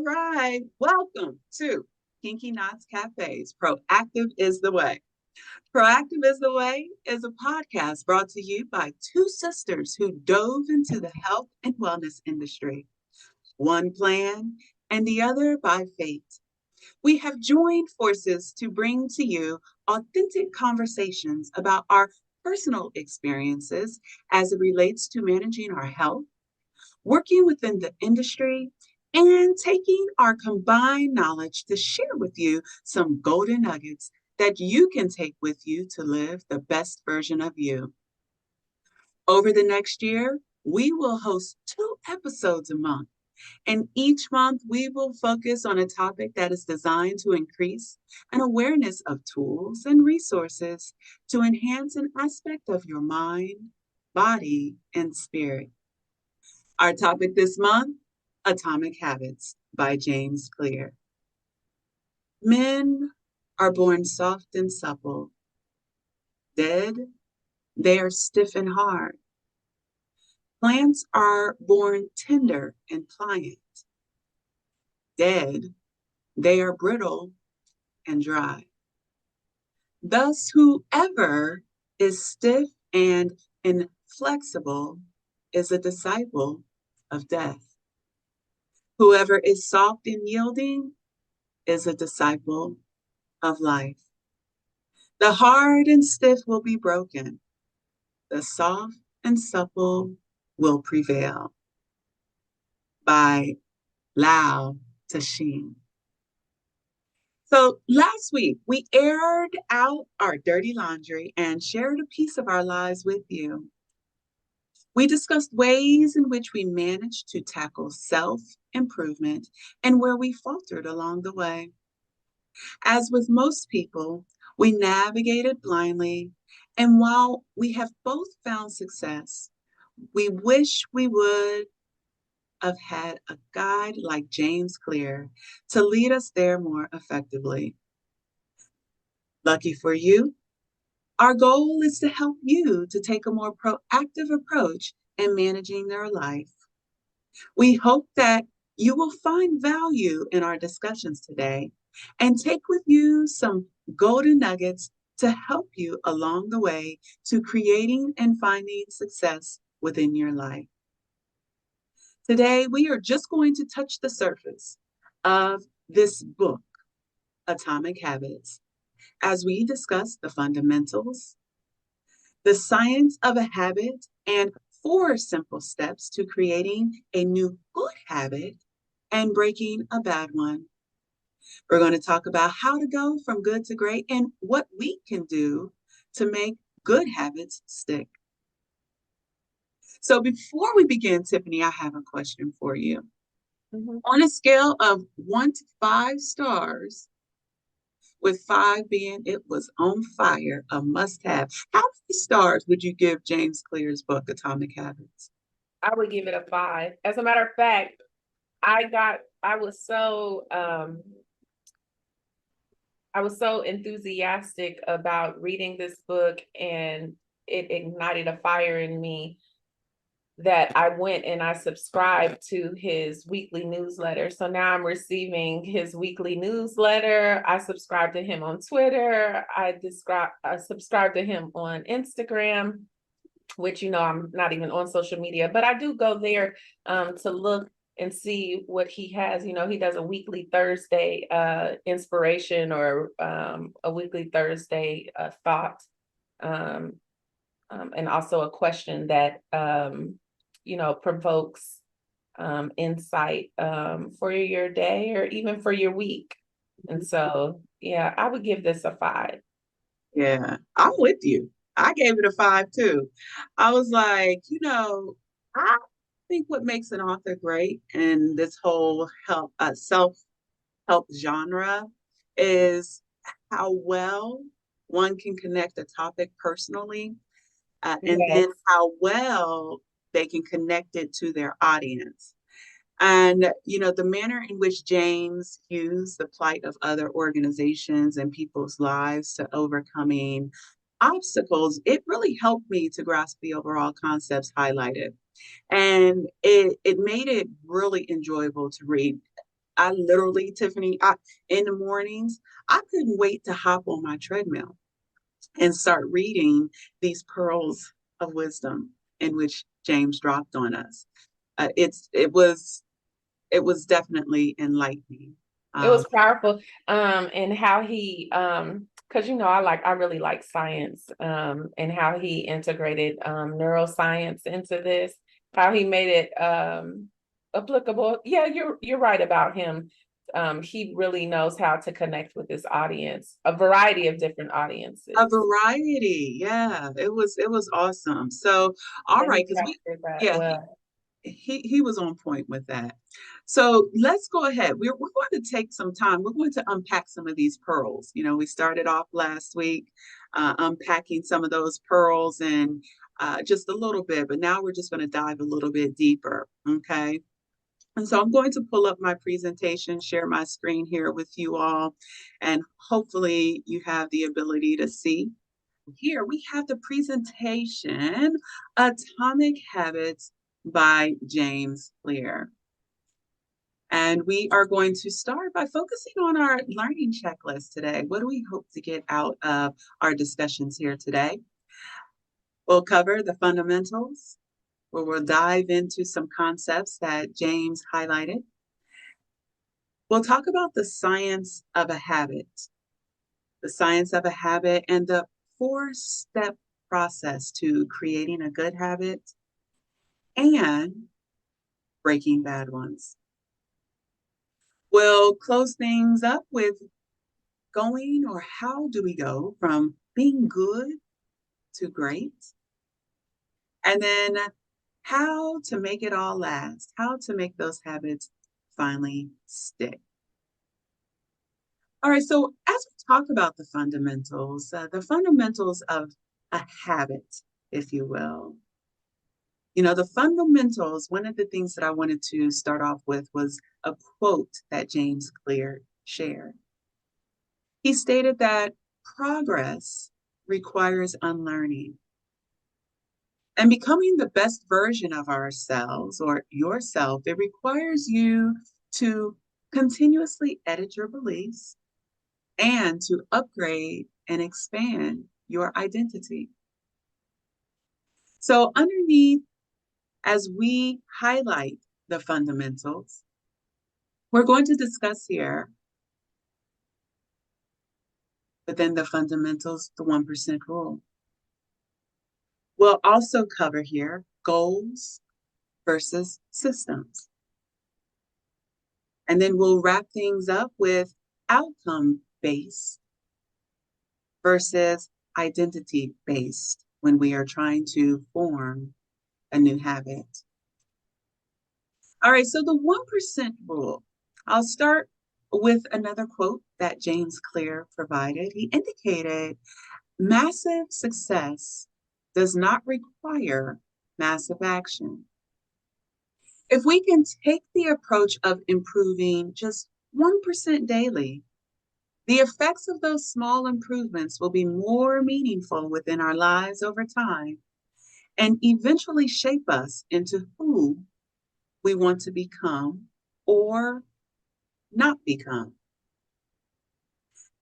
right. Welcome to Kinky Knots Cafe's Proactive is the Way. Proactive is the Way is a podcast brought to you by two sisters who dove into the health and wellness industry, one plan and the other by fate. We have joined forces to bring to you authentic conversations about our personal experiences as it relates to managing our health, working within the industry, and taking our combined knowledge to share with you some golden nuggets that you can take with you to live the best version of you. Over the next year, we will host 2 episodes a month. And each month, we will focus on a topic that is designed to increase an awareness of tools and resources to enhance an aspect of your mind, body, and spirit. Our topic this month, Atomic Habits by James Clear. Men are born soft and supple. Dead, they are stiff and hard. Plants are born tender and pliant. Dead, they are brittle and dry. Thus, whoever is stiff and inflexible is a disciple of death. Whoever is soft and yielding is a disciple of life. The hard and stiff will be broken. The soft and supple will prevail. By LAO TZU. So last week, we aired out our dirty laundry and shared a piece of our lives with you. We discussed ways in which we managed to tackle self-improvement and where we faltered along the way. As with most people, we navigated blindly, and while we have both found success, we wish we would have had a guide like James Clear to lead us there more effectively. Lucky for you, our goal is to help you to take a more proactive approach in managing your life. We hope that you will find value in our discussions today and take with you some golden nuggets to help you along the way to creating and finding success within your life. Today, we are just going to touch the surface of this book, Atomic Habits, as we discuss the fundamentals, the science of a habit, and 4 simple steps to creating a new good habit and breaking a bad one. We're going to talk about how to go from good to great and what we can do to make good habits stick. So before we begin, Tiffany, I have a question for you. On a scale of 1 to 5 stars, with 5 being it was on fire, a must-have, how many stars would you give James Clear's book, Atomic Habits? I would give it a 5. As a matter of fact, I was so enthusiastic about reading this book, and it ignited a fire in me that I went and I subscribed to his weekly newsletter. So now I'm receiving his weekly newsletter. I subscribe to him on Twitter. I subscribe to him on Instagram, which, I'm not even on social media, but I do go there to look and see what he has. He does a weekly Thursday inspiration or a weekly Thursday thought, and also a question that provokes insight for your day or even for your week. And so, yeah, I would give this a 5. Yeah, I'm with you. I gave it a 5 too. I was like, I think what makes an author great in this whole self-help genre is how well one can connect a topic personally, and then how well they can connect it to their audience. And, the manner in which James used the plight of other organizations and people's lives to overcoming obstacles, it really helped me to grasp the overall concepts highlighted. And it made it really enjoyable to read. I literally, Tiffany, in the mornings, I couldn't wait to hop on my treadmill and start reading these pearls of wisdom in which James dropped on us. It was definitely enlightening. It Um, was powerful. And how he because I really like science, and how he integrated neuroscience into this, how he made it applicable. Yeah, you're right about him. He really knows how to connect with his audience, a variety of different a audiences. variety, yeah, it was awesome. So, all And he right, because captured that yeah, well. he was on point with that. So let's go ahead. We're going to take some time. We're going to unpack some of these pearls. We started off last week unpacking some of those pearls and just a little bit, but now we're just going to dive a little bit deeper. Okay. And so I'm going to pull up my presentation, share my screen here with you all, and hopefully you have the ability to see. Here we have the presentation, Atomic Habits by James Clear. And we are going to start by focusing on our learning checklist today. What do we hope to get out of our discussions here today? We'll cover the fundamentals, where we'll dive into some concepts that James highlighted. We'll talk about the science of a habit, and the four-step process to creating a good habit and breaking bad ones. We'll close things up with how do we go from being good to great? And then how to make it all last, how to make those habits finally stick. All right, so as we talk about the fundamentals of a habit, if you will, the fundamentals, one of the things that I wanted to start off with was a quote that James Clear shared. He stated that progress requires unlearning. And becoming the best version of ourselves or yourself, it requires you to continuously edit your beliefs and to upgrade and expand your identity. So, underneath, as we highlight the fundamentals, we're going to discuss here within the fundamentals the 1% rule. We'll also cover here goals versus systems. And then we'll wrap things up with outcome based versus identity based when we are trying to form a new habit. All right, so the 1% rule. I'll start with another quote that James Clear provided. He indicated massive success does not require massive action. If we can take the approach of improving just 1% daily, the effects of those small improvements will be more meaningful within our lives over time and eventually shape us into who we want to become or not become.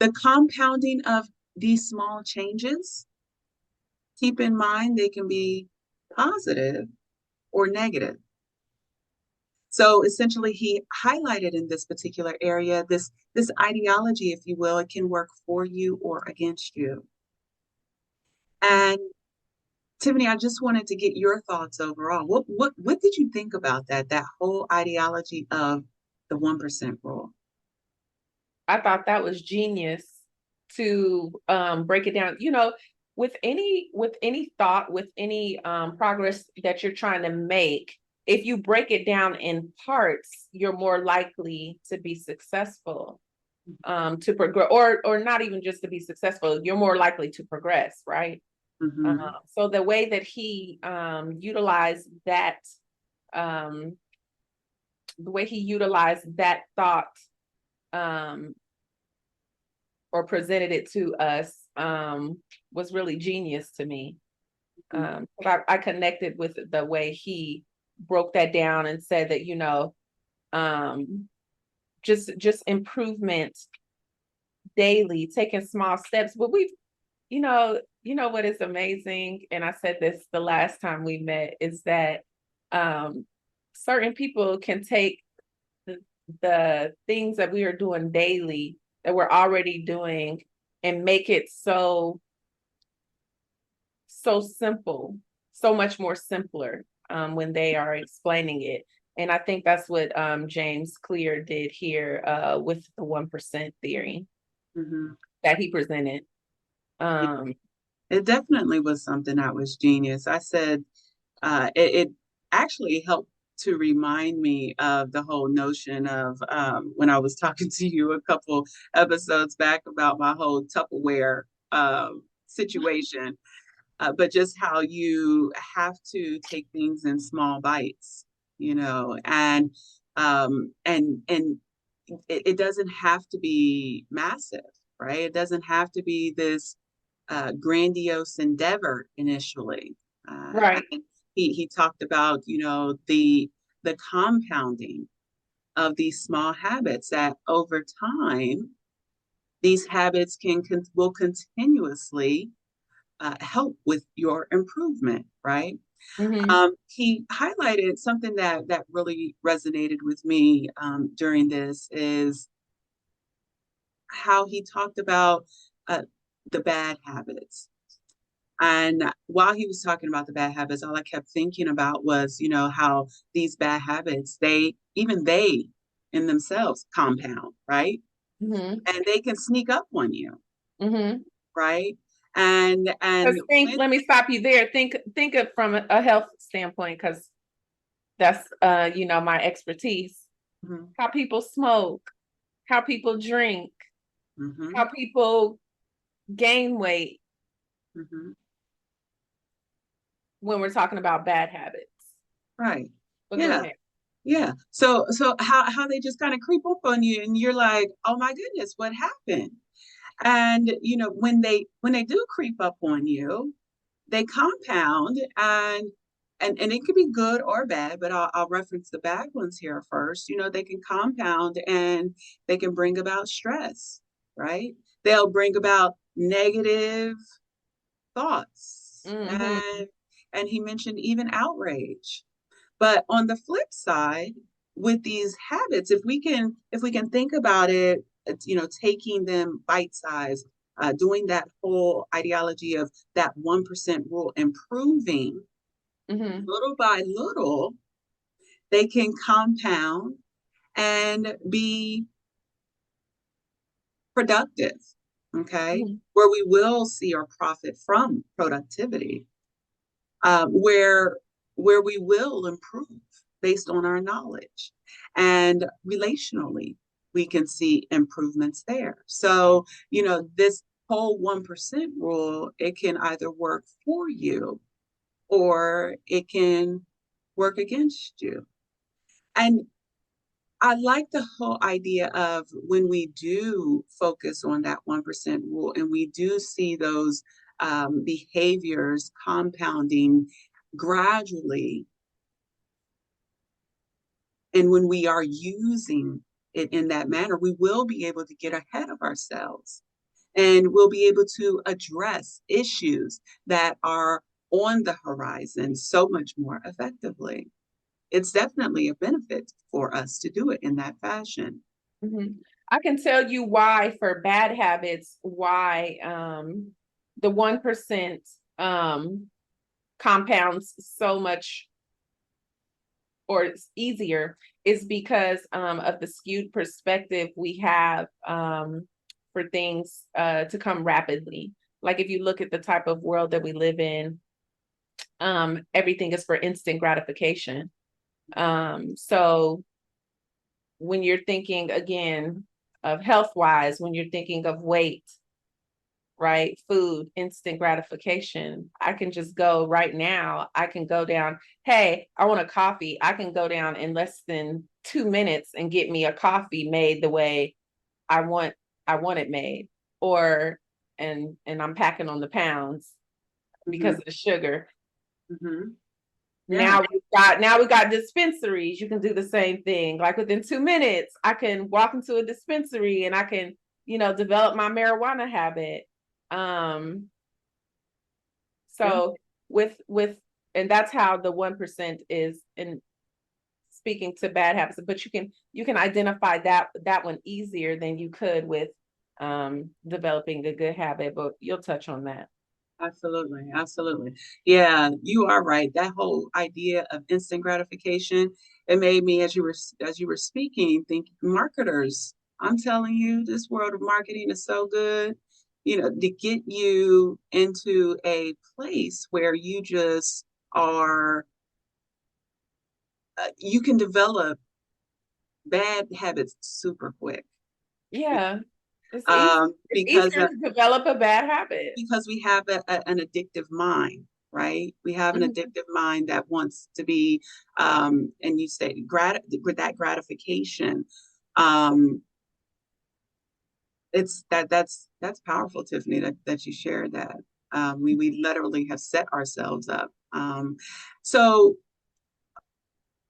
The compounding of these small changes, keep in mind they can be positive or negative. So essentially, he highlighted in this particular area this ideology, if you will, it can work for you or against you. And Tiffany, I just wanted to get your thoughts overall. What did you think about that whole ideology of the 1% rule? I thought that was genius to break it down. With any thought, with any progress that you're trying to make, if you break it down in parts, you're more likely to be successful, to progress, or not even just to be successful. You're more likely to progress, right? Mm-hmm. So the way that he utilized that, um, the way he utilized that thought, um, or presented it to us, was really genius to me. I connected with the way he broke that down and said that, um, just improvement daily, taking small steps. But we've, what is amazing, and I said this the last time we met, is that certain people can take the things that we are doing daily, that we're already doing, and make it so simple, so much more simpler when they are explaining it. And I think that's what James Clear did here with the 1% theory that he presented. It definitely was something that was genius. I said it actually helped to remind me of the whole notion of when I was talking to you a couple episodes back about my whole Tupperware situation, but just how you have to take things in small bites, and it doesn't have to be massive, right? It doesn't have to be this grandiose endeavor initially. I Right. think he talked about, the compounding of these small habits that over time, these habits will continuously help with your improvement, right? Mm-hmm. He highlighted something that really resonated with me during this is how he talked about uh, the bad habits. And while he was talking about the bad habits, all I kept thinking about was, how these bad habits, they in themselves compound, right? Mm-hmm. And they can sneak up on you, Mm-hmm. right? And Because when let me stop you there. Think of from a health standpoint, because that's my expertise. Mhm, How people smoke, how people drink, mhm, how people gain weight mhm, when we're talking about bad habits. right. But go Yeah. ahead. Yeah. So how they just kind of creep up on you and you're like, "Oh my goodness, what happened?" And when they do creep up on you, they compound and it could be good or bad, but I'll reference the bad ones here first. They can compound and they can bring about stress, right? They'll bring about negative thoughts Mm-hmm. and he mentioned even outrage. But on the flip side, with these habits, if we can think about it, taking them bite size, doing that whole ideology of that 1% rule, improving Mm-hmm. little by little, they can compound and be productive. Okay, Mm-hmm. where we will see or profit from productivity, where we will improve based on our knowledge, and relationally we can see improvements there. So this whole 1% rule, it can either work for you or it can work against you. And I like the whole idea of when we do focus on that 1% rule and we do see those behaviors compounding gradually, and when we are using it in that manner, we will be able to get ahead of ourselves and we'll be able to address issues that are on the horizon so much more effectively. It's definitely a benefit for us to do it in that fashion. Mm-hmm. I can tell you why for bad habits, why the 1% compounds so much, or it's easier, is because of the skewed perspective we have for things to come rapidly. Like if you look at the type of world that we live in, everything is for instant gratification. So when you're thinking again of health wise, when you're thinking of weight, right? Food, instant gratification. I can just go right now. I can go down, hey, I want a coffee. I can go down in less than 2 minutes and get me a coffee made the way I want it made. Or and I'm packing on the pounds Mm-hmm, because of the sugar. mm-hmm. Yeah. Now we got dispensaries. You can do the same thing. Like within 2 minutes, I can walk into a dispensary and I can, develop my marijuana habit. Um, Yeah. so with and that's how the 1% is in speaking to bad habits, but you can identify that one easier than you could with developing a good habit, but you'll touch on that. Absolutely, absolutely. Yeah, you are right. That whole idea of instant gratification, it made me, as you were speaking, think marketers. I'm telling you, this world of marketing is so good, to get you into a place where you just are, you can develop bad habits super quick. Yeah, it's easy. It's Because easier to develop a bad habit. we have an addictive mind, right? We have an Mhm. addictive mind that wants to be, and you say with that gratification. Um, that's powerful, Tiffany, that you shared that. We literally have set ourselves up. So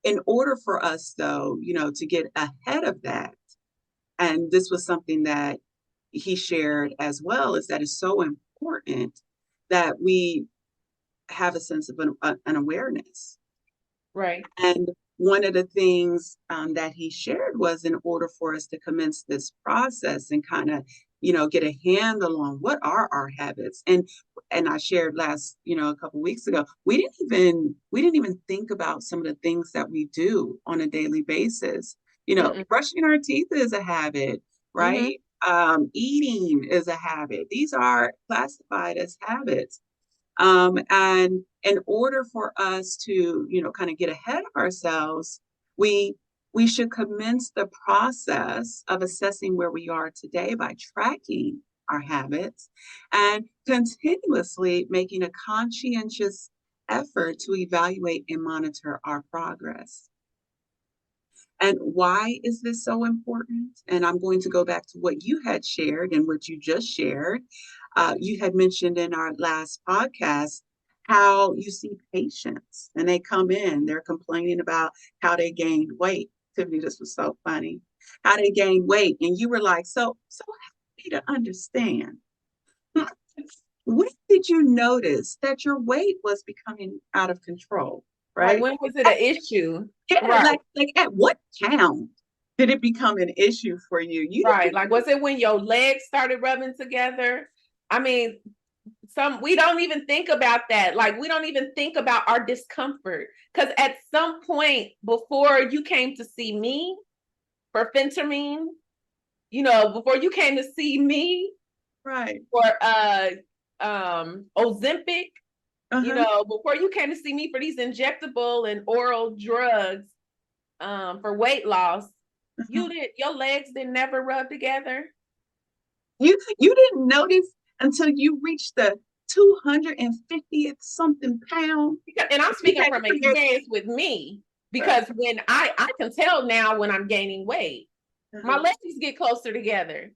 in order for us, though, to get ahead of that, and this was something that he shared as well, is that it's so important that we have a sense of an awareness. Right. And one of the things that he shared was, in order for us to commence this process and kind of, get a handle on what are our habits. And I shared last, a couple of weeks ago, we didn't even think about some of the things that we do on a daily basis. Mm-mm. Brushing our teeth is a habit, Mm-hmm. right? Eating is a habit. These are classified as habits. And in order for us to, kind of get ahead of ourselves, we we should commence the process of assessing where we are today by tracking our habits and continuously making a conscientious effort to evaluate and monitor our progress. And why is this so important? And I'm going to go back to what you had shared and what you just shared. You had mentioned in our last podcast how you see patients and they come in, they're complaining about how they gained weight. Tiffany, this was so funny. How they gained weight. And you were like, so help me to understand. When did you notice that your weight was becoming out of control? Like Right? when was it an issue? Yeah, Right. like at what count did it become an issue for you? You Right. didn't. Like was it when your legs started rubbing together? I mean, we don't even think about that. Like we don't even think about our discomfort. Because at some point before you came to see me for phentermine, before you came to see me Right. for Ozempic, Uh-huh. before you came to see me for these injectable and oral drugs for weight loss, Uh-huh. your legs didn't never rub together. You didn't notice until you reached the 250th something pound. And I'm You speaking had from to come experience with me here. because when I can tell now when I'm gaining weight, my Uh-huh. legs get closer together,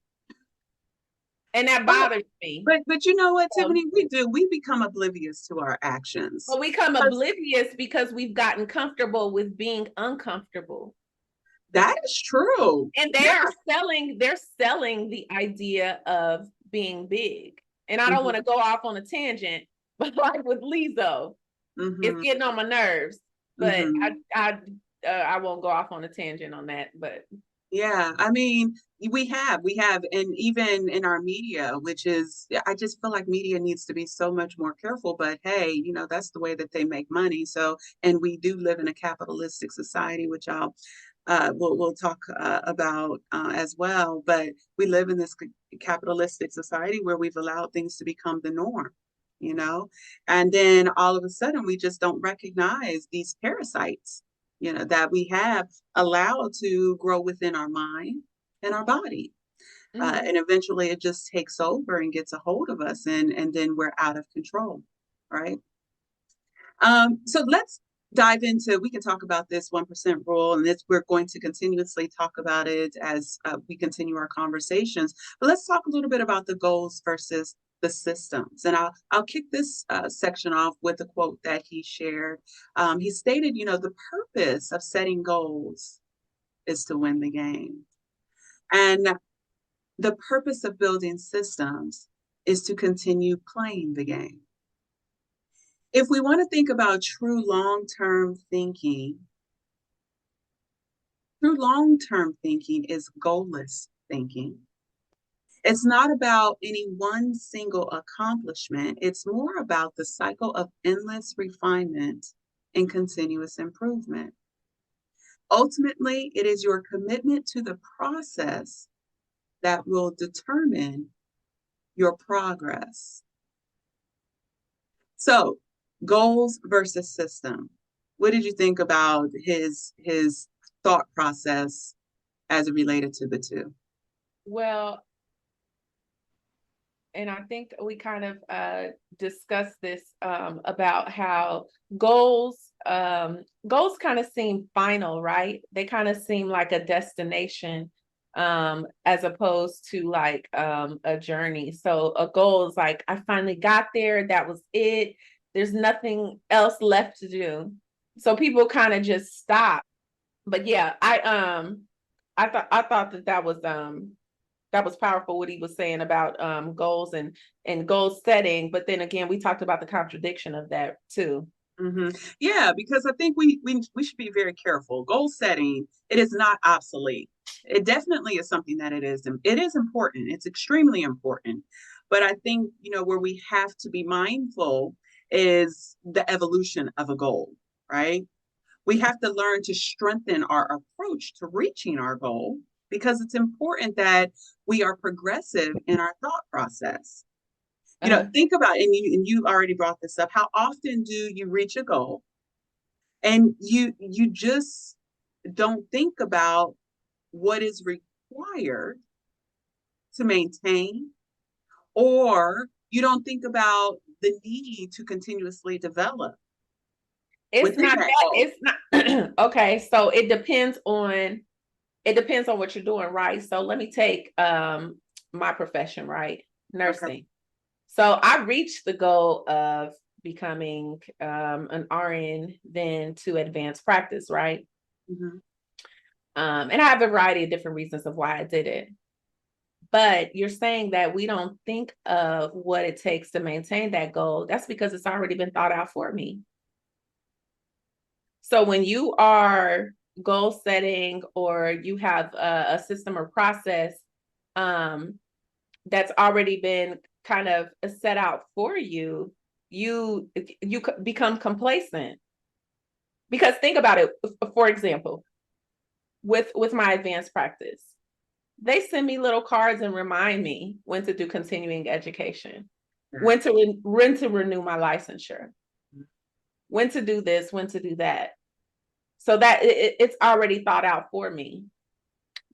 and that But bothers me. but you know what, So, Tiffany? We become oblivious to our actions. but we become Because oblivious because we've gotten comfortable with being uncomfortable. that is true. And Yes. they're selling the idea of being big. And I don't Mm-hmm. want to go off on a tangent, but like with Lizzo, it's Mm-hmm. getting on my nerves. But Mm-hmm. I won't go off on a tangent on that. But Yeah, I mean, we have, and even in our media, which is, I just feel like media needs to be so much more careful. But hey, that's the way that they make money. So, and we do live in a capitalistic society, which we'll talk about as well. But we live in this capitalistic society where we've allowed things to become the norm, you know, and then all of a sudden we just don't recognize these parasites, that we have allowed to grow within our mind and our body. mm-hmm. And eventually it just takes over and gets a hold of us, and then we're out of control, right? So let's dive into, we can talk about this 1% rule, and we're going to continuously talk about it as we continue our conversations. But let's talk a little bit about the goals versus the systems. And I'll kick this section off with a quote that he shared. He stated, the purpose of setting goals is to win the game. And the purpose of building systems is to continue playing the game. If we want to think about true long-term thinking is goalless thinking. It's not about any one single accomplishment. It's more about the cycle of endless refinement and continuous improvement. Ultimately, it is your commitment to the process that will determine your progress. So, goals versus system. What did you think about his thought process as it related to the two? Well, and I think we kind of discussed this about how goals kind of seem final, right? They kind of seem like a destination as opposed to like a journey. So a goal is like, I finally got there, that was it. There's nothing else left to do. So people kind of just stop. But yeah, I thought that was powerful what he was saying about goals and goal setting. But then again, we talked about the contradiction of that too. Mm-hmm. Yeah, because I think we should be very careful. Goal setting, it is not obsolete. It definitely is something that it is important. It's extremely important. But I think, where we have to be mindful is the evolution of a goal, right? We have to learn to strengthen our approach to reaching our goal because it's important that we are progressive in our thought process. Think about, and you already brought this up, how often do you reach a goal and you just don't think about what is required to maintain, or you don't think about the need to continuously develop It's within not that that, goal. it's not okay. So it depends on what you're doing, right? So let me take my profession, right? Okay. Nursing. So I reached the goal of becoming an RN, then to advanced practice, right? Mm-hmm. And I have a variety of different reasons of why I did it. But you're saying that we don't think of what it takes to maintain that goal. That's because it's already been thought out for me. So when you are goal setting or you have a system or process that's already been kind of set out for you, you become complacent. Because think about it, for example, with my advanced practice, they send me little cards and remind me when to do continuing education, when to renew my licensure, when to do this, when to do that. So that it's already thought out for me.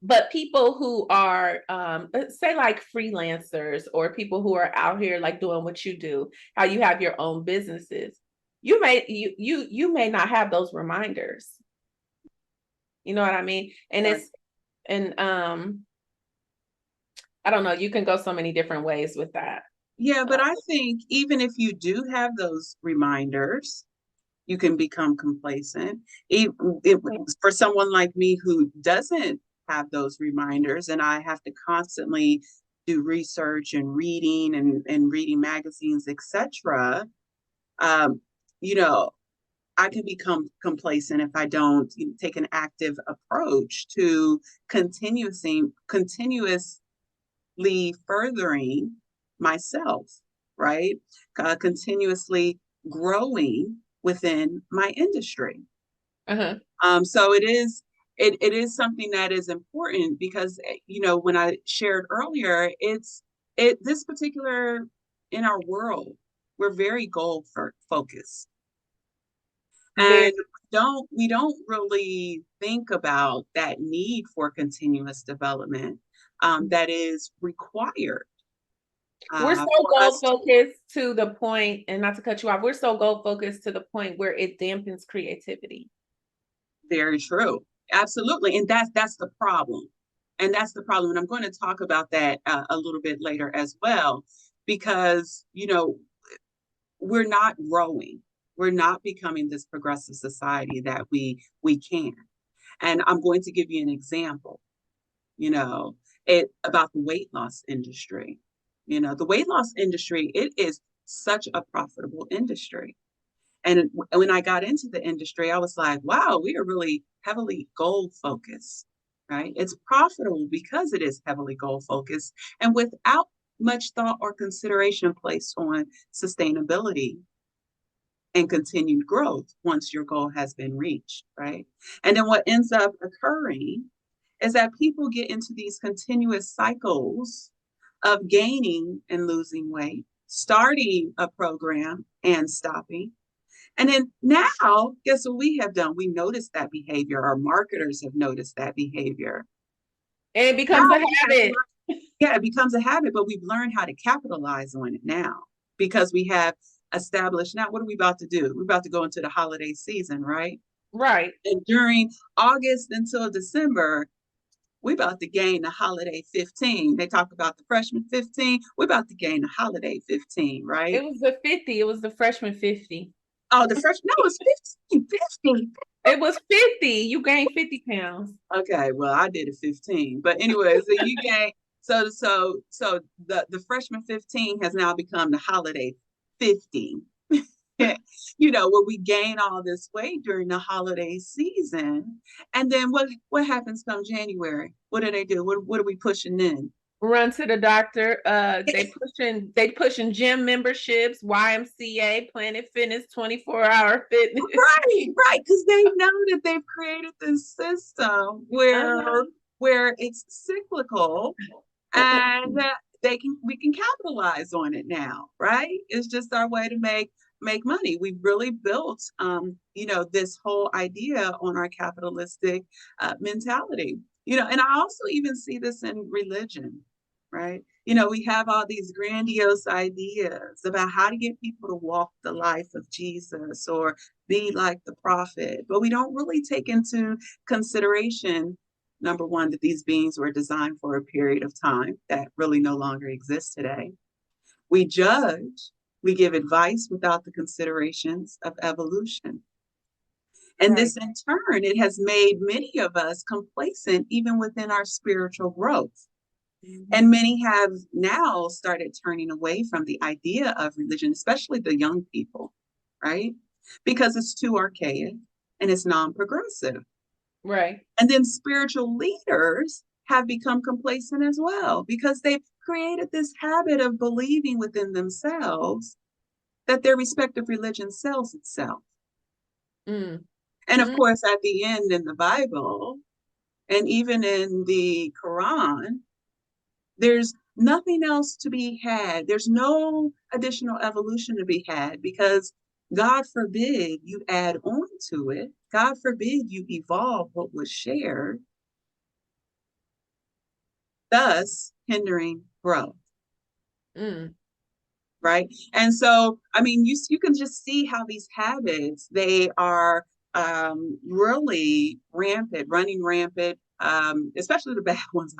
But people who are say like freelancers or people who are out here like doing what you do, how you have your own businesses, you may not have those reminders. You know what I mean? And Right. it's and I don't know, you can go so many different ways with that. Yeah, but I think even if you do have those reminders, you can become complacent. For someone like me who doesn't have those reminders, and I have to constantly do research and reading and reading magazines, etc., um, you know, I can become complacent if I don't take an active approach to continuously furthering myself, right? Continuously growing within my industry. Uh-huh. So it is something that is important because when I shared earlier, this particular in our world, we're very goal focused, Very. and we don't really think about that need for continuous development that is required We're so for goal us to. focused to the point, and not to cut you off, we're so goal focused to the point where it dampens creativity. Very true. Absolutely. And that's the problem. And that's the problem. And I'm going to talk about that a little bit later as well. because, we're not growing. We're not becoming this progressive society that we can. And I'm going to give you an example, you know, about the weight loss industry. The weight loss industry, it is such a profitable industry. And when I got into the industry, I was like, wow, we are really heavily goal focused, right? It's profitable because it is heavily goal focused and without much thought or consideration placed on sustainability and continued growth once your goal has been reached, right? And then what ends up occurring is that people get into these continuous cycles of gaining and losing weight, starting a program and stopping. And then now, guess what we have done? We noticed that behavior. Our marketers have noticed that behavior. And it Now becomes a we have, habit. yeah, it becomes a habit, but we've learned how to capitalize on it now because we have established. Now, what are we about to do? We're about to go into the holiday season, right? Right. And during August until December, we're about to gain the holiday 15. They talk about the freshman 15. We're about to gain the holiday 15, It right? was the 50. It was the freshman 50. Oh, the freshman, no, it's 15, 50. It was 50. You gained 50 pounds. Okay, well, I did a 15. But anyway, so you gain, so the freshman 15 has now become the holiday 50. Where we gain all this weight during the holiday season. And then what happens come January? What do they do? What are we pushing in? Run to the doctor. They pushing gym memberships, YMCA, Planet Fitness, 24-hour fitness. Right, because they know that they've created this system where it's cyclical and we can capitalize on it now, right? It's just our way to make money. We've really built this whole idea on our capitalistic mentality. And I also even see this in religion, right? We have all these grandiose ideas about how to get people to walk the life of Jesus or be like the prophet, but we don't really take into consideration, number one, that these beings were designed for a period of time that really no longer exists today. We judge, we give advice without the considerations of evolution. And Right. this, in turn, it has made many of us complacent even within our spiritual growth. And many have now started turning away from the idea of religion, especially the young people, right? Because it's too archaic and it's non progressive. Right. And then spiritual leaders have become complacent as well because they've created this habit of believing within themselves that their respective religion sells itself. Mm. And of Mm. course, at the end in the Bible and even in the Quran, there's nothing else to be had. There's no additional evolution to be had because God forbid you add on to it. God forbid you evolve what was shared, thus hindering growth. Mm. Right. And so, I mean, you can just see how these habits, they are really rampant, running rampant, especially the bad ones.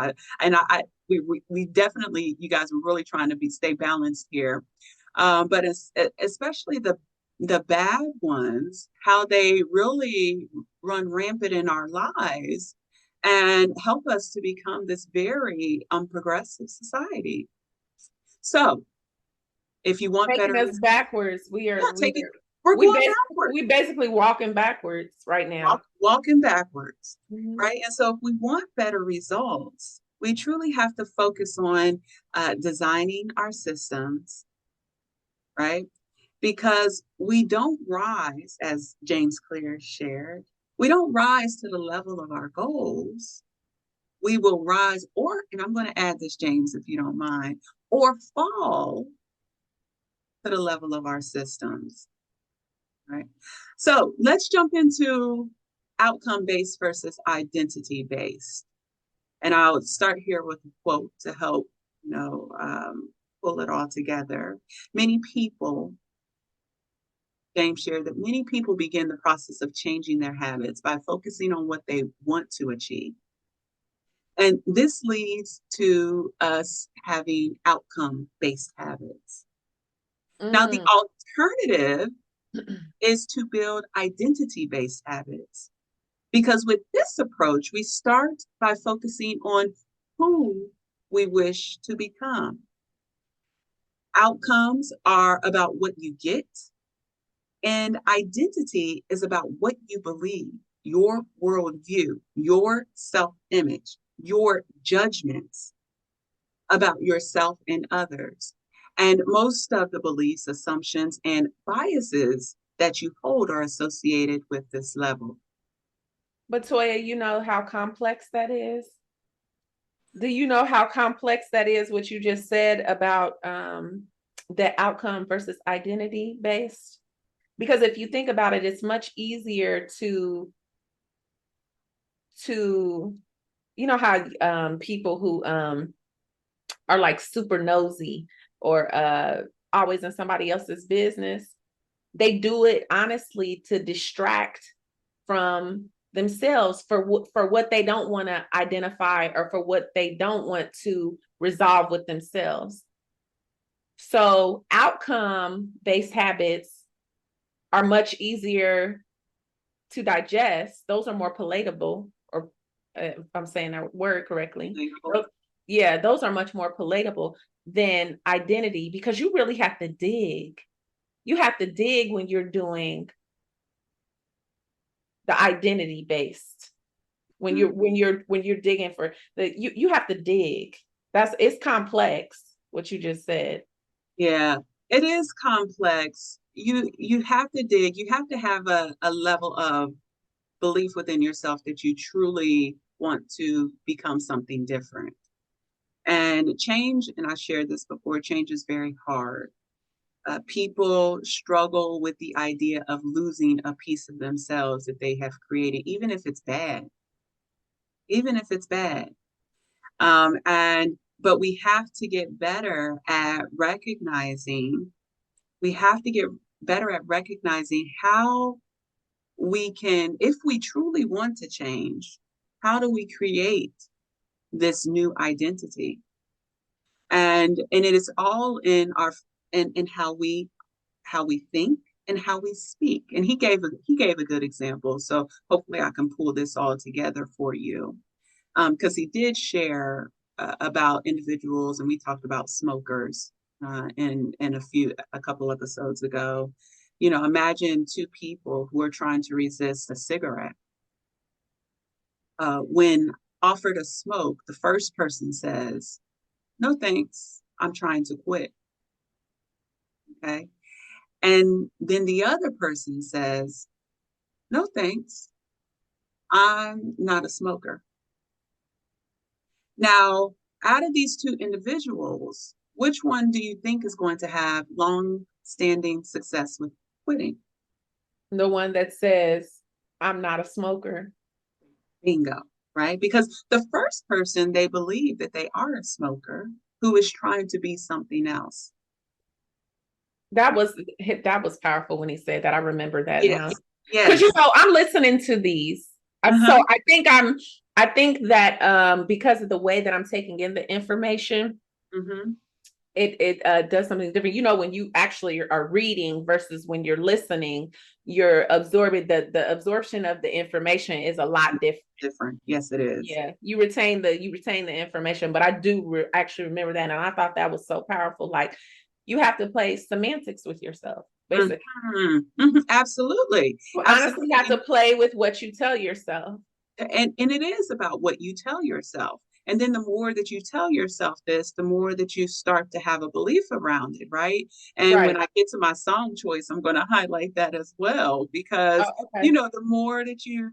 We definitely, you guys were really trying to stay balanced here. But especially the bad ones, how they really run rampant in our lives and help us to become this very unprogressive society. So, if you want Taking better us results, backwards. yeah, we're We going bas- backwards, we basically walking backwards right now. walking backwards, Mhm. right? And so if we want better results, we truly have to focus on designing our systems, right? Because we don't rise, as James Clear shared, we don't rise to the level of our goals. We will rise, and I'm going to add this, James, if you don't mind, or fall to the level of our systems. Right. So let's jump into outcome based versus identity based. And I'll start here with a quote to help, pull it all together. Many people, James shared that many people begin the process of changing their habits by focusing on what they want to achieve. And this leads to us having outcome-based habits. Now, the Mm. alternative is to build identity-based habits. Because with this approach, we start by focusing on who we wish to become. Outcomes are about what you get, and identity is about what you believe, your worldview, your self image, your judgments about yourself and others. And most of the beliefs, assumptions, and biases that you hold are associated with this level. But Toya, you know how complex that is? Do you know how complex that is, what you just said about the outcome versus identity based? Because if you think about it, it's much easier to you know how people who are like super nosy or always in somebody else's business, they do it honestly to distract from themselves for what they don't want to identify or for what they don't want to resolve with themselves. So outcome based habits are much easier to digest. Those are more palatable, or if I'm saying that word correctly. Yeah, those are much more palatable than identity, because you really have to dig. You have to dig when you're doing the identity based. When you're digging for the you have to dig. It's complex what you just said. Yeah, it is complex. You have to dig, you have to have a level of belief within yourself that you truly want to become something different. And change, and I shared this before, change is very hard. People struggle with the idea of losing a piece of themselves that they have created, even if it's bad, even if it's bad. And but we have to get better at recognizing. We have to get better at recognizing how we can, if we truly want to change, how do we create this new identity? And it is all in our in how we think and how we speak. And he gave a good example. So hopefully I can pull this all together for you. Because he did share about individuals, and we talked about smokers in a couple episodes ago. You know, imagine two people who are trying to resist a cigarette. When offered a smoke, the first person says, "No thanks, I'm trying to quit." Okay. And then the other person says, "No thanks, I'm not a smoker." Now, out of these two individuals, which one do you think is going to have long-standing success with quitting? The one that says, I'm not a smoker. Bingo, right? Because the first person, they believe that they are a smoker who is trying to be something else. That was powerful when he said that. I remember that now. Yes, Because yes. I'm listening to these. Uh-huh. So I think that because of the way that I'm taking in the information, Mm-hmm. it does something different. You know, when you actually are reading versus when you're listening, you're absorbing the absorption of the information is a lot different. Different. Yes, it is. Yeah, you retain the information, but I do actually remember that, and I thought that was so powerful. Like, you have to play semantics with yourself, basically. Mm-hmm. Mm-hmm. Absolutely. You honestly have Absolutely. to play with what you tell yourself. And it is about what you tell yourself. And then the more that you tell yourself this, the more that you start to have a belief around it, right? And when Right. I get to my song choice, I'm going to highlight that as well, because Oh, okay. the more that you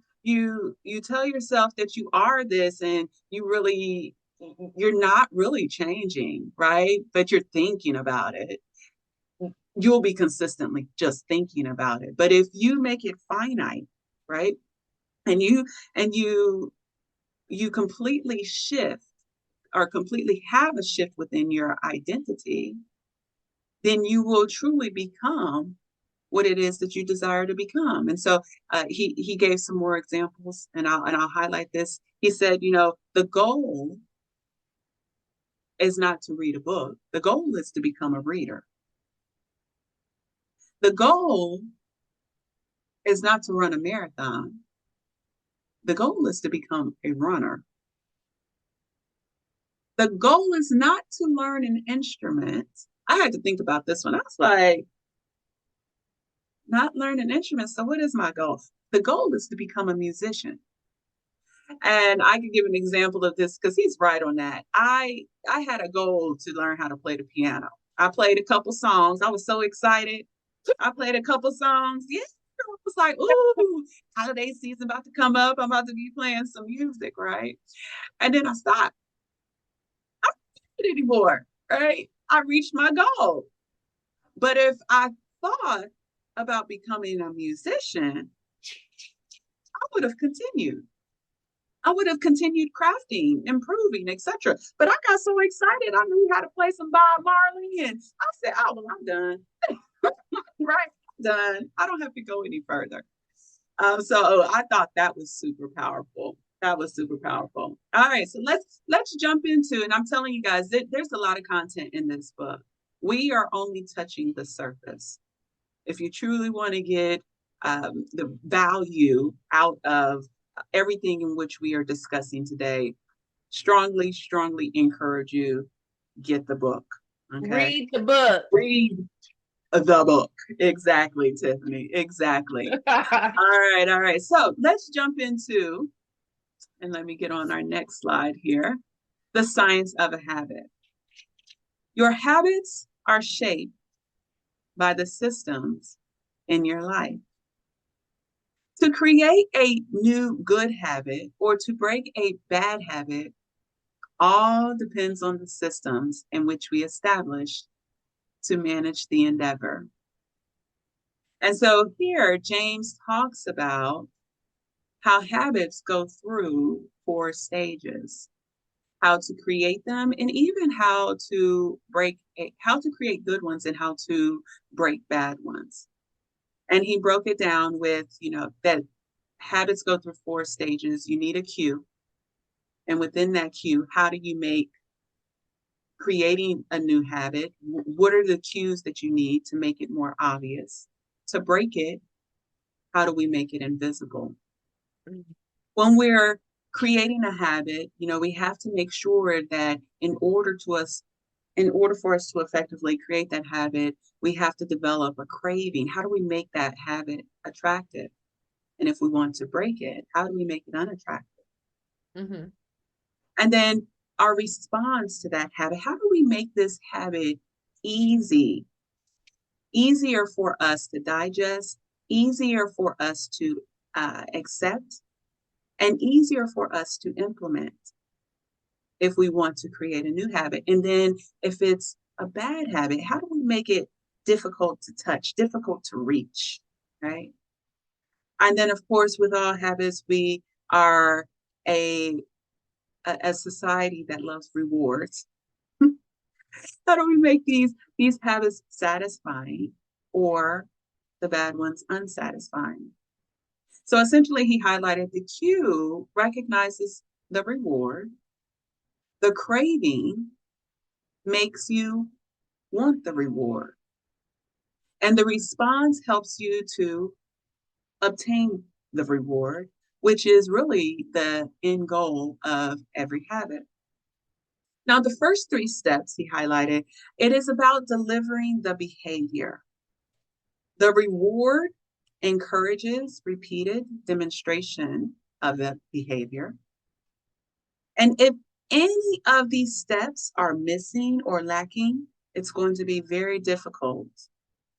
tell yourself that you are this, and you're not really changing, right? But you're thinking about it. You'll be consistently just thinking about it. But if you make it finite, right? And you completely shift, or completely have a shift within your identity, then you will truly become what it is that you desire to become. And so he gave some more examples, and I'll highlight this. He said, the goal is not to read a book. The goal is to become a reader. The goal is not to run a marathon. The goal is to become a runner. The goal is not to learn an instrument. I had to think about this one. I was like, not learn an instrument. So what is my goal? The goal is to become a musician. And I could give an example of this because he's right on that. I had a goal to learn how to play the piano. I played a couple songs. I was so excited. I played a couple songs. Yeah. I was like, ooh, holiday season about to come up. I'm about to be playing some music, right? And then I stopped. I don't do it anymore, right? I reached my goal. But if I thought about becoming a musician, I would have continued. I would have continued crafting, improving, etc. But I got so excited, I knew how to play some Bob Marley, and I said, "Oh, well, I'm done. Right, I'm done. I don't have to go any further." So I thought that was super powerful. That was super powerful. All right, so let's jump into, and I'm telling you guys, there's a lot of content in this book. We are only touching the surface. If you truly want to get the value out of everything in which we are discussing today, strongly, strongly encourage you, get the book. Okay. Read the book. Read the book. Exactly, Tiffany. Exactly. All right. All right. So let's jump into, and let me get on our next slide here, the science of a habit. Your habits are shaped by the systems in your life. To create a new good habit or to break a bad habit all depends on the systems in which we establish to manage the endeavor. And so here, James talks about how habits go through 4 stages, how to create them, and even how to create good ones and how to break bad ones. And he broke it down with, that habits go through 4 stages. You need a cue. And within that cue, how do you make creating a new habit? What are the cues that you need to make it more obvious? To break it, how do we make it invisible? Mm-hmm. When we're creating a habit, we have to make sure that in order for us to effectively create that habit, we have to develop a craving. How do we make that habit attractive? And if we want to break it, how do we make it unattractive? Mm-hmm. And then our response to that habit, how do we make this habit easier for us to digest, easier for us to accept, and easier for us to implement if we want to create a new habit? And then if it's a bad habit, how do we make it difficult to touch, difficult to reach, right? And then, of course, with all habits, we are a society that loves rewards. How do we make these habits satisfying or the bad ones unsatisfying? So essentially, he highlighted the cue recognizes the reward. The craving makes you want the reward. And the response helps you to obtain the reward, which is really the end goal of every habit. Now, the first 3 steps he highlighted, it is about delivering the behavior. The reward encourages repeated demonstration of that behavior. And if any of these steps are missing or lacking, it's going to be very difficult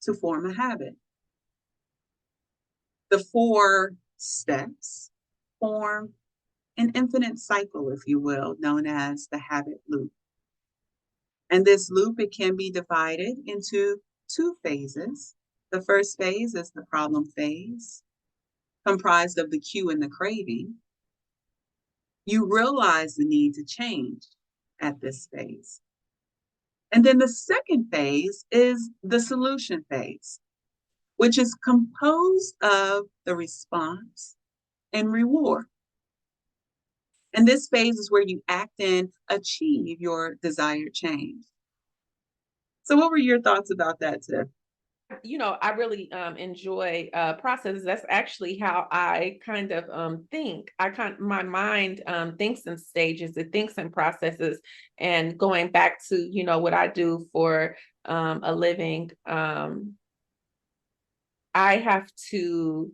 to form a habit. The 4 steps form an infinite cycle, if you will, known as the habit loop. And this loop, it can be divided into 2 phases. The first phase is the problem phase, comprised of the cue and the craving. You realize the need to change at this phase. And then the second phase is the solution phase, which is composed of the response and reward. And this phase is where you act and achieve your desired change. So what were your thoughts about that, Tiff? I really enjoy processes. That's actually how I kind of think. My mind thinks in stages, it thinks in processes. And going back to, what I do for a living, I have to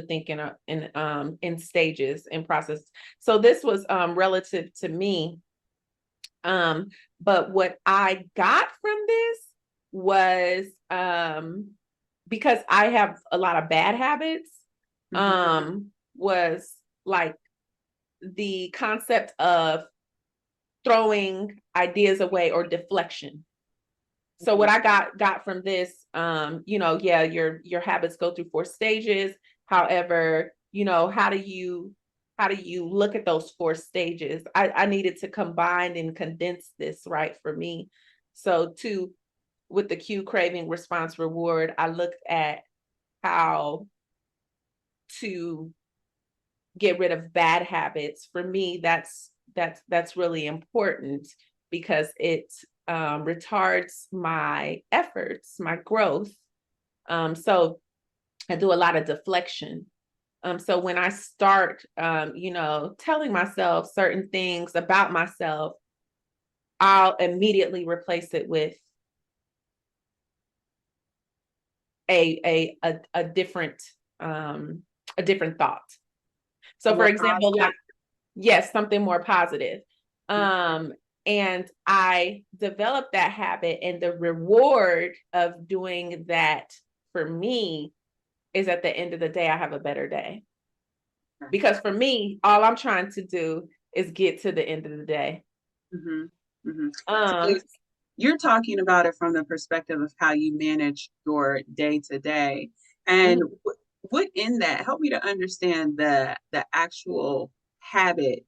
think in stages, in process. So this was relative to me. But what I got from this was because I have a lot of bad habits, was like the concept of throwing ideas away or deflection. So what I got from this, yeah, your habits go through 4 stages. However, how do you look at those 4 stages? I needed to combine and condense this, right, for me. So with the cue, craving, response, reward, I looked at how to get rid of bad habits. For me, that's really important because it retards my efforts, my growth. So I do a lot of deflection. So when I start, telling myself certain things about myself, I'll immediately replace it with a different thought. So for example, like, yes, something more positive. And I developed that habit, and the reward of doing that for me is at the end of the day, I have a better day. Because for me, all I'm trying to do is get to the end of the day. So you're talking about it from the perspective of how you manage your day to day. And what in that, help me to understand the actual habit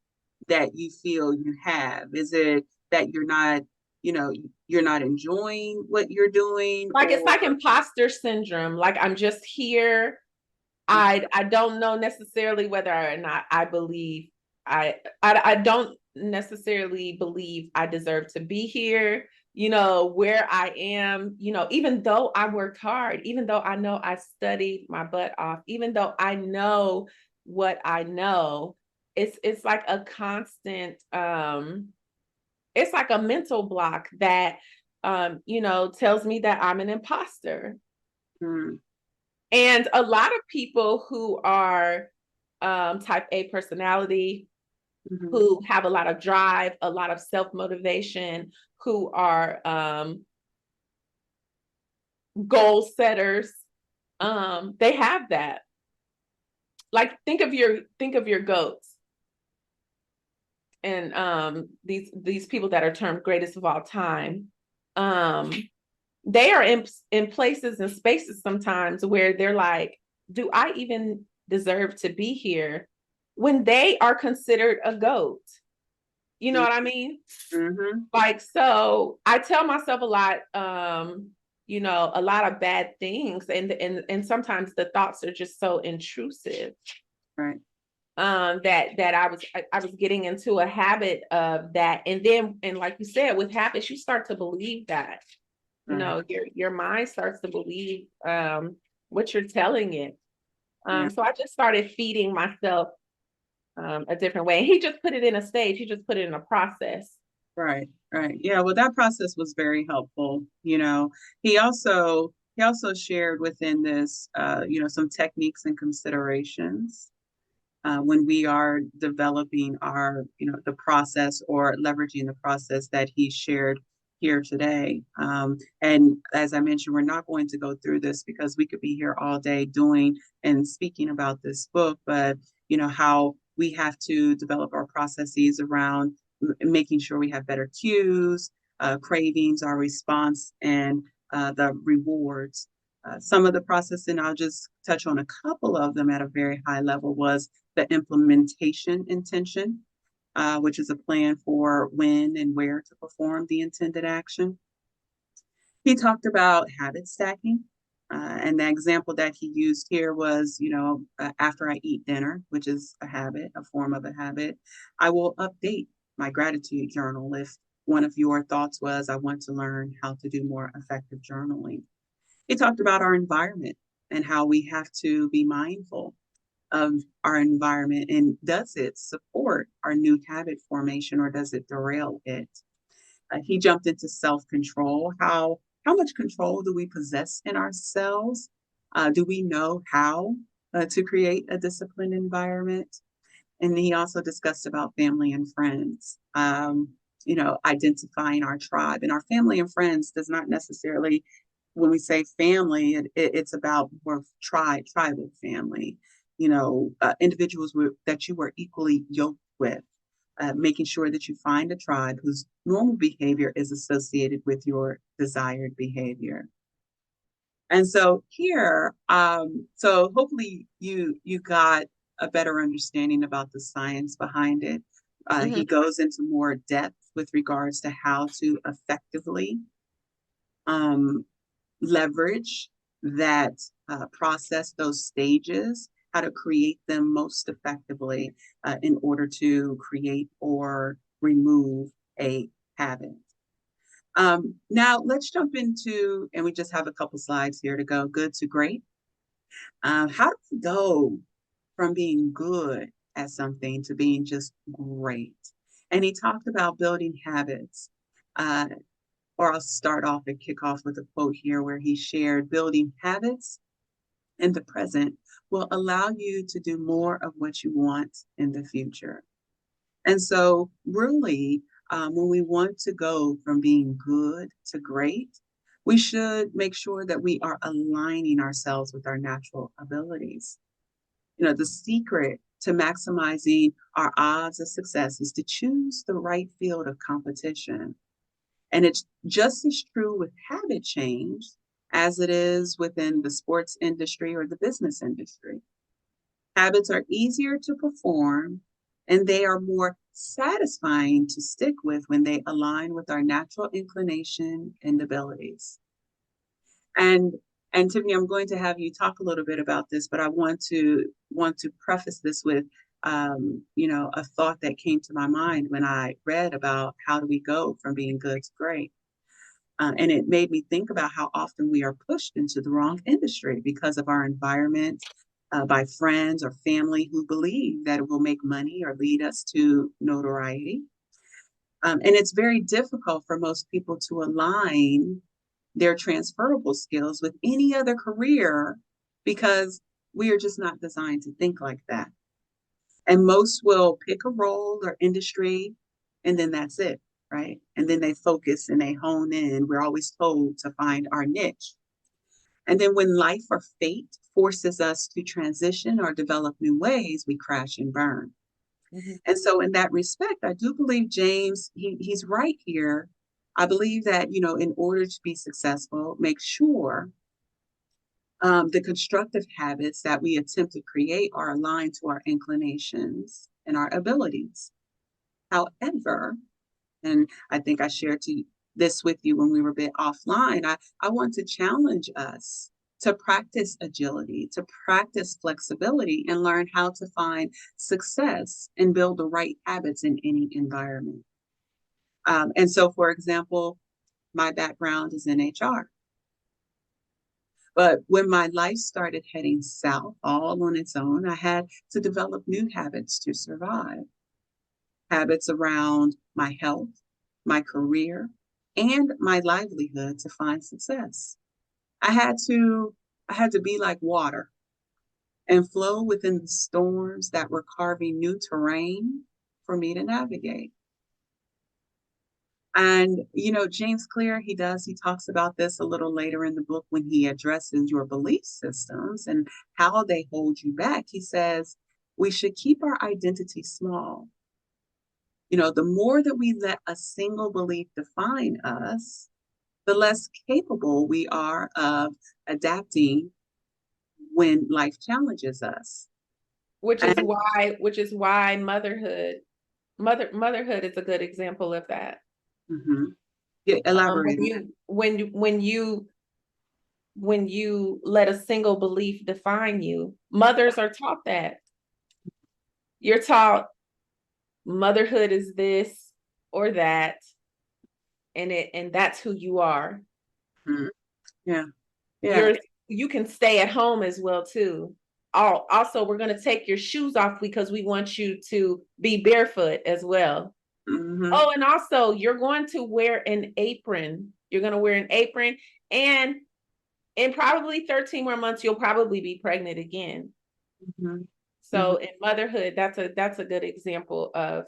that you feel you have. Is it that you're not, you're not enjoying what you're doing? Like, it's like imposter syndrome. Like, I'm just here. I don't know necessarily whether or not I believe I don't necessarily believe I deserve to be here, where I am, even though I worked hard, even though I know I studied my butt off, even though I know what I know, it's like a constant, it's like a mental block that, tells me that I'm an imposter. And a lot of people who are type A personality, who have a lot of drive, a lot of self-motivation, who are goal setters, they have that. Like, think of your goats, and these people that are termed greatest of all time. They are in places and spaces sometimes where they're like, do I even deserve to be here, when they are considered a GOAT? You know what I mean? Like, so I tell myself a lot, a lot of bad things, and sometimes the thoughts are just so intrusive. Right. That I was getting into a habit of that. And like you said, with habits, you start to believe that. Your mind starts to believe what you're telling it. So I just started feeding myself a different way. He just put it in a stage. He just put it in a process. Right. Yeah, well, that process was very helpful. He also shared within this, some techniques and considerations when we are developing our, the process or leveraging the process that he shared here today. And as I mentioned, we're not going to go through this because we could be here all day doing and speaking about this book, but how we have to develop our processes around making sure we have better cues, cravings, our response, and the rewards. Some of the processing, I'll just touch on a couple of them at a very high level, was the implementation intention, which is a plan for when and where to perform the intended action. He talked about habit stacking, And the example that he used here was, after I eat dinner, which is a habit, a form of a habit, I will update my gratitude journal. If one of your thoughts was, I want to learn how to do more effective journaling. He talked about our environment and how we have to be mindful of our environment, and does it support our new habit formation or does it derail it? He jumped into self-control. How much control do we possess in ourselves? Do we know how to create a disciplined environment? And he also discussed about family and friends. Identifying our tribe, and our family and friends does not necessarily, when we say family, it's about more tribal family. Individuals that you are equally yoked with, making sure that you find a tribe whose normal behavior is associated with your desired behavior. And so here, so hopefully you got a better understanding about the science behind it. Mm-hmm. He goes into more depth with regards to how to effectively um, leverage that process, those stages, how to create them most effectively in order to create or remove a habit. Now let's jump into, and we just have a couple slides here to go, good to great. How do we go from being good at something to being just great? And he talked about building habits. Uh, or I'll start off and kick off with a quote here where he shared, building habits in the present will allow you to do more of what you want in the future. And so, really, when we want to go from being good to great, we should make sure that we are aligning ourselves with our natural abilities. The secret to maximizing our odds of success is to choose the right field of competition. And it's just as true with habit change as it is within the sports industry or the business industry. Habits are easier to perform and they are more satisfying to stick with when they align with our natural inclination and abilities. And and Tiffany, I'm going to have you talk a little bit about this, but I want to preface this with a thought that came to my mind when I read about how do we go from being good to great. And it made me think about how often we are pushed into the wrong industry because of our environment, by friends or family who believe that it will make money or lead us to notoriety. And it's very difficult for most people to align their transferable skills with any other career because we are just not designed to think like that. And most will pick a role or industry and then that's it, right? And then they focus and they hone in. We're always told to find our niche. And then when life or fate forces us to transition or develop new ways, we crash and burn. Mm-hmm. And so, in that respect, I do believe James, he's right here. I believe that, in order to be successful, make sure the constructive habits that we attempt to create are aligned to our inclinations and our abilities. However, and I think I shared this with you when we were a bit offline, I want to challenge us to practice agility, to practice flexibility, and learn how to find success and build the right habits in any environment. And so, for example, my background is in HR. But when my life started heading south all on its own, I had to develop new habits to survive. Habits around my health, my career, and my livelihood to find success. I had to I had to be like water and flow within the storms that were carving new terrain for me to navigate. And James Clear, he talks about this a little later in the book when he addresses your belief systems and how they hold you back. He says we should keep our identity small. The more that we let a single belief define us, the less capable we are of adapting when life challenges us. And Which is why motherhood is a good example of that. mhm. Yeah, When elaborate on that. you when you let a single belief define you. Mothers are taught that. You're taught motherhood is this or that, and that's who you are. Mhm. Yeah. Yeah. You can stay at home as well too. Also, we're going to take your shoes off because we want you to be barefoot as well. Mm-hmm. Oh, and also you're going to wear an apron. You're going to wear an apron, and in probably 13 more months, you'll probably be pregnant again. Mm-hmm. So in motherhood, that's a good example of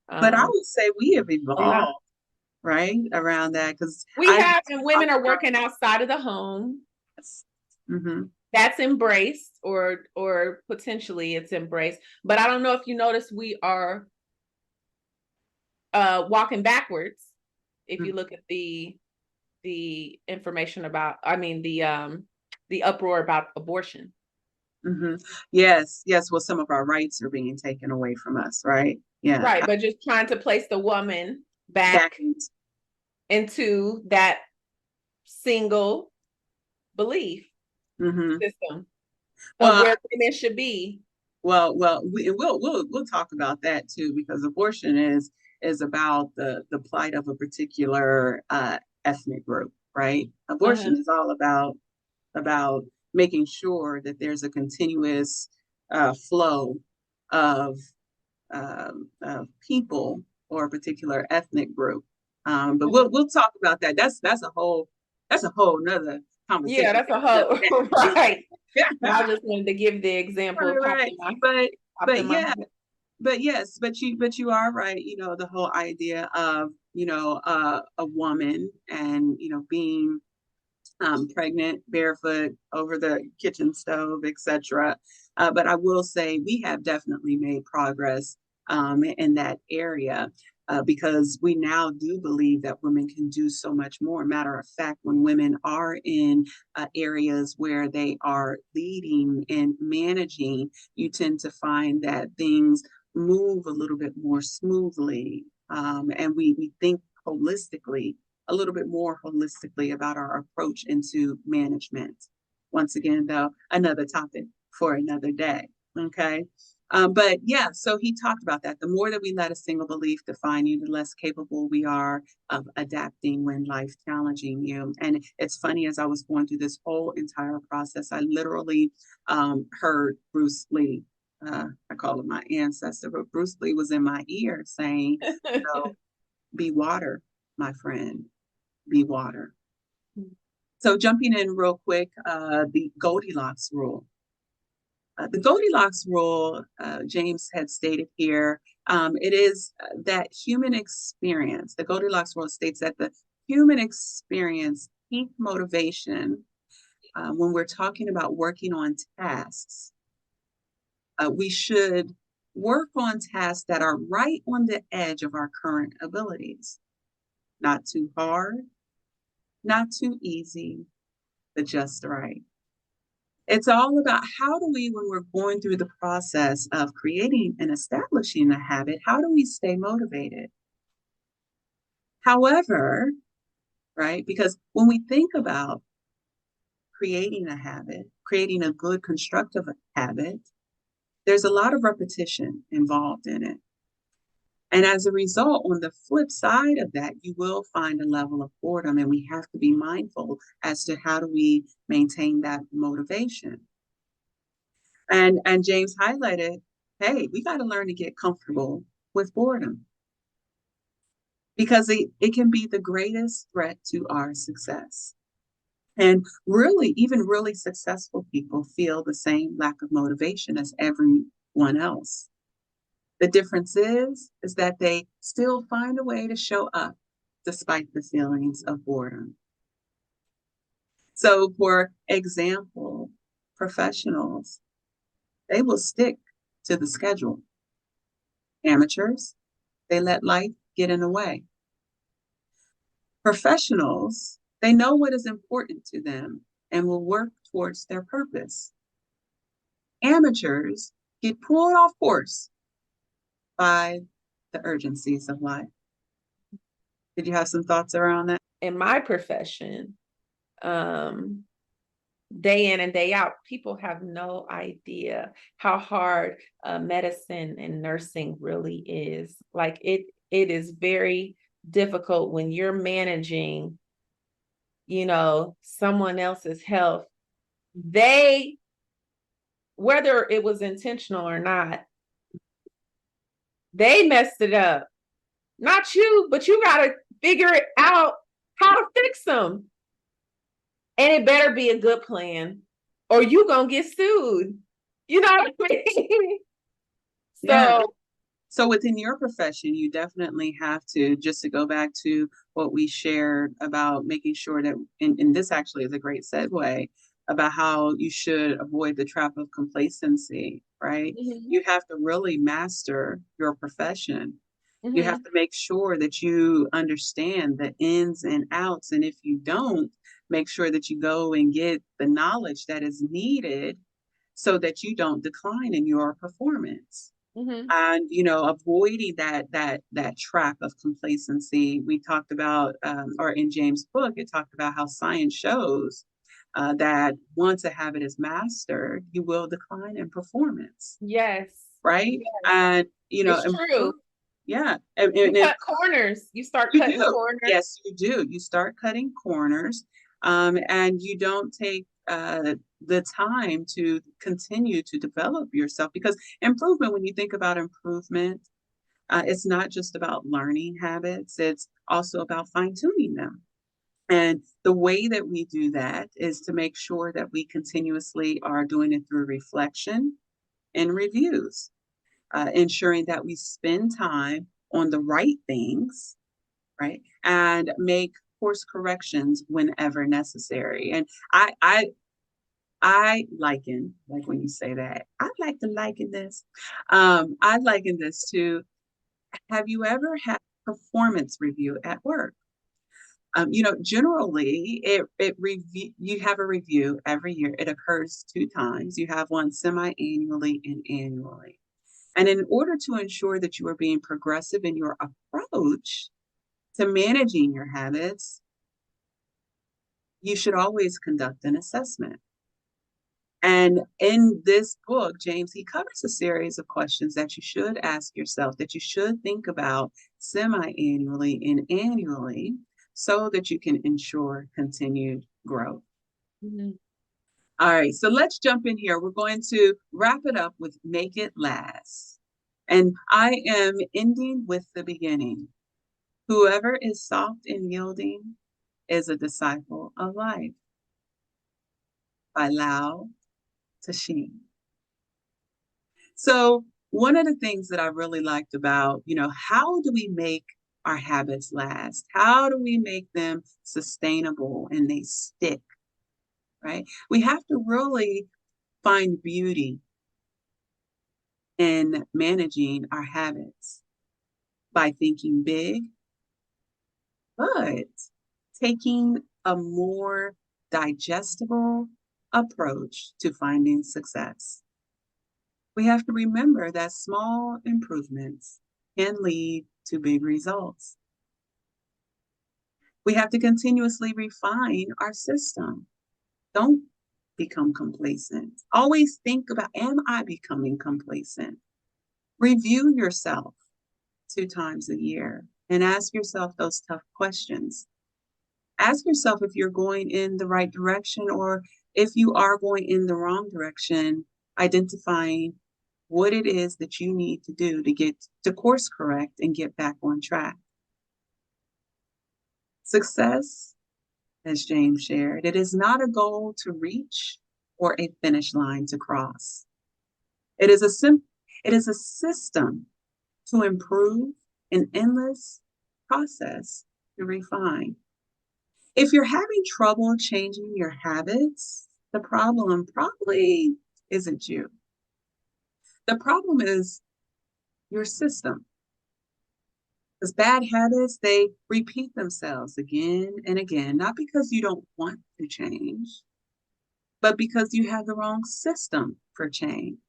But I would say we have a lot. evolved, right, around that because We I have, and talk women are about working outside of the home. this. Mm-hmm. That's embraced, or potentially it's embraced. But I don't know if you notice we are walking backwards if you look at the information about, I mean, the uproar about abortion. Mm-hmm. Yes, yes. Well, some of our rights are being taken away from us, right? Yeah. Right, but just trying to place the woman back Back in, into that single belief mm-hmm. system of Well, where women should be. we'll talk about that too because abortion is about the plight of a particular ethnic group, right? Uh-huh. Abortion is all about making sure that there's a continuous flow of, of people or a particular ethnic group. But we'll talk about that. That's a whole nother Yeah, conversation. that's a whole right. I just wanted to give the example Right, of right. But popped but in my yeah, head. but yes, but you are right. The whole idea of a woman and being pregnant, barefoot, over the kitchen stove, etc. But I will say we have definitely made progress in that area because we now do believe that women can do so much more. Matter of fact, when women are in areas where they are leading and managing, you tend to find that things move a little bit more smoothly. And we think holistically a little bit more holistically about our approach into management. Once again, though, another topic for another day. Okay. But yeah, so he talked about that. The more that we let a single belief define you, the less capable we are of adapting when life challenging you. And it's funny, as I was going through this whole entire process, I literally heard Bruce Lee. I call him my ancestor, but Bruce Lee was in my ear saying, be water, my friend, be water. So jumping in real quick, the Goldilocks rule. The Goldilocks rule, James had stated here, it is that human experience. The Goldilocks rule states that the human experience, peak motivation, when we're talking about working on tasks, we should work on tasks that are right on the edge of our current abilities. Not too hard, not too easy, but just right. It's all about how do we, when we're going through the process of creating and establishing a habit, how do we stay motivated? However, right, because when we think about creating a habit, creating a good constructive habit, there's a lot of repetition involved in it. And as a result, on the flip side of that, you will find a level of boredom, and we have to be mindful as to how do we maintain that motivation. And James highlighted, hey, we got to learn to get comfortable with boredom because it can be the greatest threat to our success. And really, even really successful people feel the same lack of motivation as everyone else. The difference is that they still find a way to show up despite the feelings of boredom. So, for example, professionals, they will stick to the schedule. Amateurs, they let life get in the way. Professionals, they know what is important to them and will work towards their purpose. Amateurs get pulled off course by the urgencies of life. Did you have some thoughts around that? In my profession, um, day in and day out. People have no idea how hard medicine and nursing really is. Like it is very difficult when you're managing, someone else's health. They, whether it was intentional or not, they messed it up. Not you, but you got to figure it out how to fix them. And it better be a good plan or you gonna get sued. You know what I mean? Yeah. So So within your profession, you definitely have to, just to go back to what we shared about making sure that, and this actually is a great segue about how you should avoid the trap of complacency, right? mhm, You have to really master your profession. You have mhm, to make sure that you understand the ins and outs. And if you don't, make sure that you go and get the knowledge that is needed so that you don't decline in your performance. mhm. And avoiding that trap of complacency. We talked about, or in James' book, it talked about how science shows that once a habit is mastered, you will decline in performance, Yes. right? Yes. And It's improve. true. Yeah, You and cut corners. You start you cutting do. corners. Yes, you do. You start cutting corners, and you don't take the time to continue to develop yourself, because improvement, when you think about improvement, it's not just about learning habits, it's also about fine tuning them. And the way that we do that is to make sure that we continuously are doing it through reflection and reviews, ensuring that we spend time on the right things, right? And make course corrections whenever necessary. And I liken, like when you say that, I like to liken this. I liken this to, have you ever had a performance review at work? Generally, it review you have a review every year. It occurs two times. You have one semi-annually and annually. And in order to ensure that you are being progressive in your approach to managing your habits, you should always conduct an assessment. And in this book, James, he covers a series of questions that you should ask yourself, that you should think about semi-annually and annually, so that you can ensure continued growth. Mhm. All right, so let's jump in here. We're going to wrap it up with make it last. And I am ending with the beginning. Whoever is soft and yielding is a disciple of life, by LAO TZU. So one of the things that I really liked about, how do we make our habits last? How do we make them sustainable and they stick, right? We have to really find beauty in managing our habits by thinking big, but taking a more digestible approach to finding success. We have to remember that small improvements can lead to big results. We have to continuously refine our system. Don't become complacent. Always think about, am I becoming complacent? Review yourself two times a year and ask yourself those tough questions. Ask yourself if you're going in the right direction, or if you are going in the wrong direction, identifying what it is that you need to do to get to course correct and get back on track. Success, as James shared, it is not a goal to reach or a finish line to cross. It is it is a system to improve, an endless process to refine. If you're having trouble changing your habits, the problem probably isn't you. The problem is your system. Because bad habits, they repeat themselves again and again, not because you don't want to change, but because you have the wrong system for change.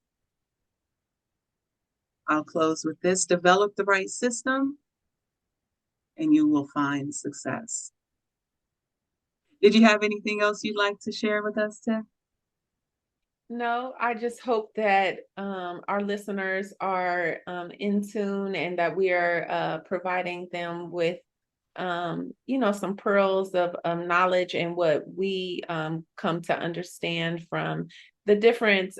I'll close with this: develop the right system, and you will find success. Did you have anything else you'd like to share with us, Tiff? No, I just hope that our listeners are in tune and that we are providing them with, some pearls of knowledge and what we come to understand from the different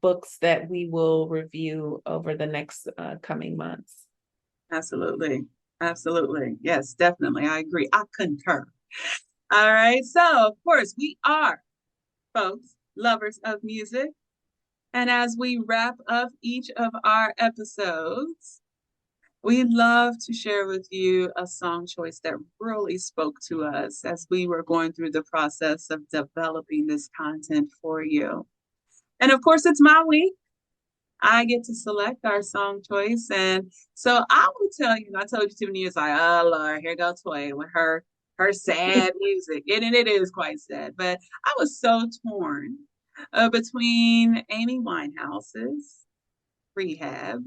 books that we will review over the next coming months. Absolutely. Absolutely. Yes, definitely. I agree. I concur. All right. So, of course, we are, folks, lovers of music. And as we wrap up each of our episodes, we love to share with you a song choice that really spoke to us as we were going through the process of developing this content for you. And of course, it's my week. I get to select our song choice. And so I will tell you, and I told you too many years, like, oh Lord, here goes Toy with her sad music. And it is quite sad. But I was so torn between Amy Winehouse's Rehab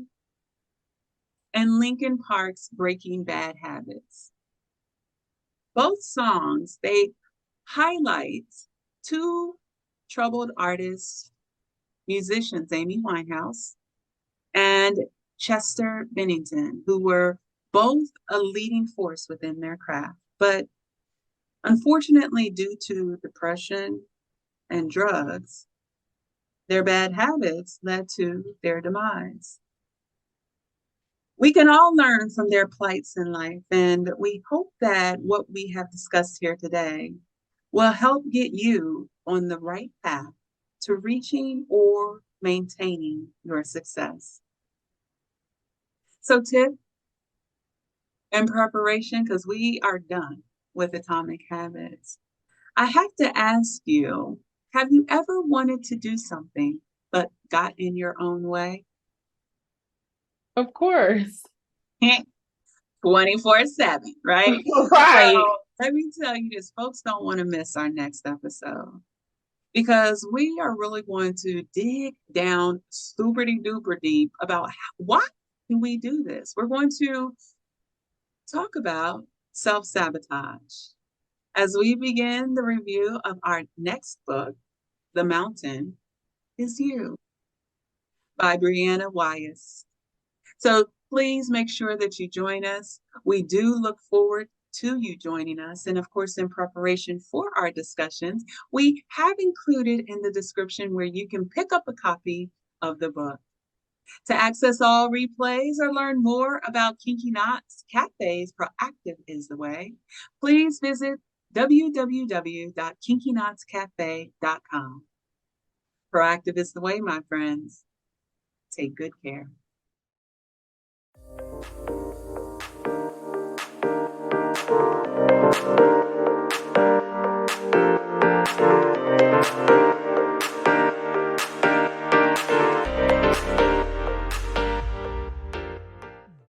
and Linkin Park's Breaking Bad Habits. Both songs, they highlight two troubled artists, musicians, Amy Winehouse and Chester Bennington, who were both a leading force within their craft. But unfortunately, due to depression and drugs, their bad habits led to their demise. We can all learn from their plights in life, and we hope that what we have discussed here today will help get you on the right path to reaching or maintaining your success. So, Tiff, in preparation, because we are done with Atomic Habits, I have to ask you, have you ever wanted to do something but got in your own way? Of course. 24/7, right? Right. Well, let me tell you this, folks don't want to miss our next episode because we are really going to dig down super duper deep about why do we do this? We're going to talk about self-sabotage as we begin the review of our next book, The Mountain Is You by Brianna Wyeth. So please make sure that you join us. We do look forward to you joining us. And of course, in preparation for our discussions, we have included in the description where you can pick up a copy of the book. To access all replays or learn more about Kinky Knots Cafe's Proactive is the Way, please visit www.kinkyknotscafe.com. Proactive is the way, my friends. Take good care.